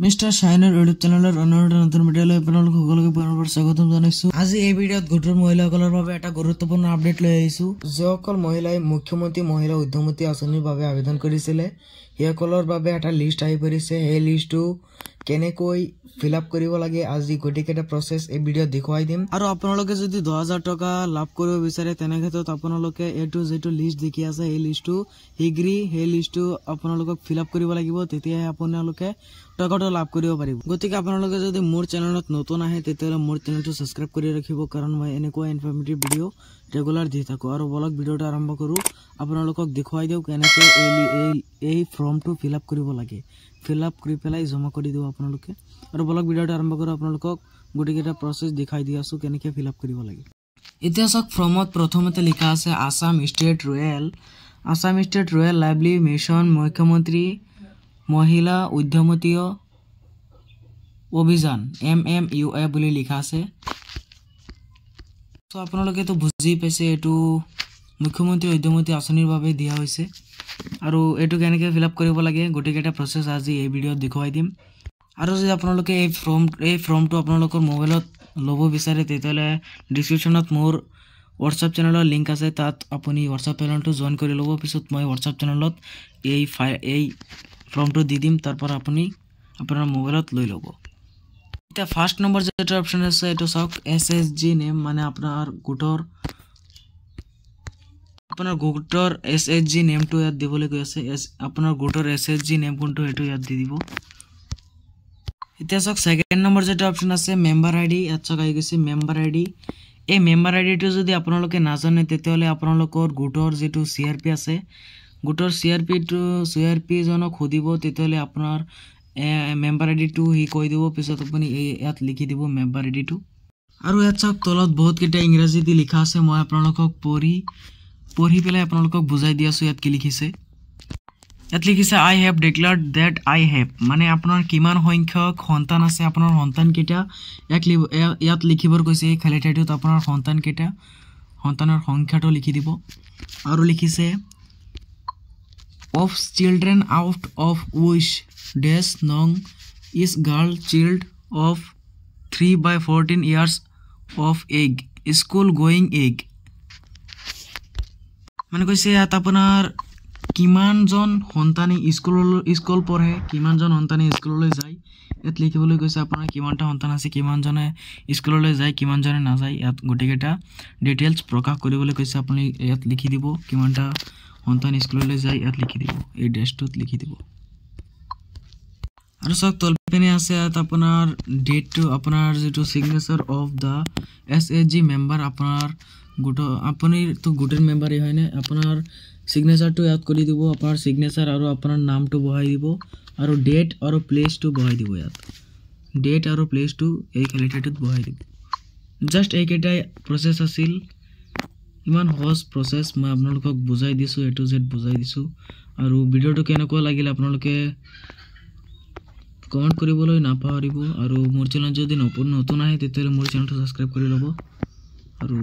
Mister শাইনৰ YouTube চেনেলৰ নতুন ভিডিঅ'লৈ আপোনালোক সকলোকে পুনৰবাৰ স্বাগতম জনাইছো। আজি এই ভিডিঅ'ত গোটৰ মহিলাসকলৰ বাবে এটা গুৰুত্বপূৰ্ণ আপডেট লৈ আহিছো। যিসকল মহিলাই মুখ্যমন্ত্ৰী মহিলা উদ্যমী আঁচনিৰ বাবে আবেদন কৰিছিলে সেইসকলৰ বাবে এটা লিষ্ট আহি পৰিছে। সেই লিষ্টটো কেনেকৈ ফিল আপ কৰিব লাগে আজি গোটেইকেইটা প্ৰচেছ এই ভিডিঅ'ত দেখুৱাই দিম। আৰু আপোনালোকে যদি 10,000 টকা লাভ কৰিব বিচাৰে তেনে ক্ষেত্ৰত আপোনালোকে এইটো যেটো লিষ্ট দেখি আছে এই লিষ্টটো হিগ্ৰি সেই লিষ্টটো আপোনালোকক ফিল আপ কৰিব লাগিব, তেতিয়াহে আপোনালোকে টকাটো লাভ কৰিব পাৰিব। গতিকে আপোনালোকে যদি মোৰ চেনেলত নতুন আহে তেতিয়াহ'লে মোৰ চেনেলটো সাবস্ক্ৰাইব কৰি ৰাখিব, কাৰণ মই এনেকুৱা ইনফৰমেটিভ ভিডিঅ' ৰেগুলাৰ দি থাকো। আৰু বলক ভিডিঅ'টো আৰম্ভ কৰো। আপোনালোকক দেখুৱাই দিওঁ কেনেকৈ এই ফৰ্মটো ফিল আপ কৰিব লাগে। ফিল আপ কৰি পেলাই জমা কৰি দিও আপোনালোকে। আৰু বলক ভিডিঅ'টো আৰম্ভ কৰো। আপোনালোকক গোটেইকেইটা প্ৰচেছ দেখাই দি আছো কেনেকৈ ফিল আপ কৰিব লাগে। এতিয়া চাওক, ফৰ্মত প্ৰথমতে লিখা আছে Assam state royal lively mission মুখ্যমন্ত্ৰী মহিলা উদ্যমী অভিযান MMUA বুলি লিখা আছে। তো আপোনালোকে তো বুজি পাইছে এইটো মুখ্যমন্ত্ৰী উদ্যমী আঁচনিৰ বাবে দিয়া হৈছে। আৰু এইটো কেনেকৈ ফিল আপ কৰিব লাগে গোটেইকেইটা প্ৰচেছ আজি এই ভিডিঅ'ত দেখুৱাই দিম। আৰু যদি আপোনালোকে এই ফৰ্মটো আপোনালোকৰ মোবাইলত ল'ব বিচাৰে তেতিয়াহ'লে ডিছক্ৰিপশ্যনত মোৰ হোৱাটছআপ চেনেলৰ লিংক আছে, তাত আপুনি হোৱাটছআপ চেনেলটো জইন কৰি ল'ব। পিছত মই হোৱাটছআপ চেনেলত এই ফৰ্মটো দি দিম, তাৰ পৰা আপুনি আপোনাৰ মোবাইলত লৈ ল'ব। এতিয়া ফাৰ্ষ্ট নম্বৰ যেটা অপশ্যন আছে এইটো চাওক, SSG নেম, মানে আপোনাৰ গোটৰ SSG নেমটো ইয়াত দিবলৈ কৈ আছে। আপোনাৰ গোটৰ SSG নেম কোনটো সেইটো ইয়াত দি দিব। এতিয়া চাওক, সেকেন্ড নম্বৰ যেটা অপশ্যন আছে মেম্বাৰ আইডি, ইয়াত চাওক আহি গৈছে মেম্বাৰ আইডি। এই মেম্বাৰ আইডিটো যদি আপোনালোকে নাজানে তেতিয়াহ'লে আপোনালোকৰ গোটৰ যেটো CRP আছে, গোটৰ CRP জনক সুধিব, তেতিয়াহ'লে আপোনাৰ মেম্বাৰ আইডিটো হি কৈ দিব। পিছত আপুনি ইয়াত লিখি দিব মেম্বাৰ আইডিটো। আৰু ইয়াত চাওক তলত বহুত কেইটা ইংৰাজীত লিখা আছে, মই আপোনালোকক পঢ়ি পেলাই আপোনালোকক বুজাই দি আছো। ইয়াত কি লিখিছে, ইয়াত লিখিছে I have declared that I have, মানে আপোনাৰ কিমান সংখ্যক সন্তান আছে, আপোনাৰ সন্তান কেইটা ইয়াত লিখিবৰ কৈছে। এই খালী ঠাইটোত আপোনাৰ সন্তান কেইটা, সন্তানৰ সংখ্যাটো লিখি দিব। আৰু লিখিছে of children out of which dash nong is girl child of 3/14 years of age school going age, মানে কৈছে ইয়াত আপোনাৰ কিমানজন সন্তানে স্কুল পঢ়ে, কিমানজন সন্তানে স্কুললৈ যায় ইয়াত লিখিবলৈ কৈছে। আপোনাৰ কিমানটা সন্তান আছে, কিমানজনে স্কুললৈ যায়, কিমানজনে নাযায়, ইয়াত গোটেইকেইটা ডিটেইলছ প্ৰকাশ কৰিবলৈ কৈছে। আপুনি ইয়াত লিখি দিব কিমানটা সন্তান স্কুললৈ যায়, ইয়াত লিখি দিব, এই ডেটটোত লিখি দিব। আৰু চাওক তলপিনে আছে ইয়াত আপোনাৰ ডেটটো, আপোনাৰ যেটো signature of the SSG member, আপোনাৰ আপুনি তো গোটেৰ মেম্বাৰেই হয়নে, আপোনাৰ সিগনেচাৰটো ইয়াত কৰি দিব, আপোনাৰ সিগনেচাৰ আৰু আপোনাৰ নামটো বহাই দিব, আৰু ডেট আৰু প্লেচটো বহাই দিব। ইয়াত ডেট আৰু প্লেচটো এই খালী ঠাইটোত বহাই দিব। জাষ্ট এইকেইটাই প্ৰচেছ আছিল, ইমান সহজ প্ৰচেছ। মই আপোনালোকক বুজাই দিছোঁ, A to Z বুজাই দিছোঁ। আৰু ভিডিঅ'টো কেনেকুৱা লাগিল আপোনালোকে কমেণ্ট কৰিবলৈ নাপাহৰিব। আৰু মোৰ চেনেল যদি নতুন আহে তেতিয়াহ'লে মোৰ চেনেলটো সাবস্ক্ৰাইব কৰি ল'ব। আৰু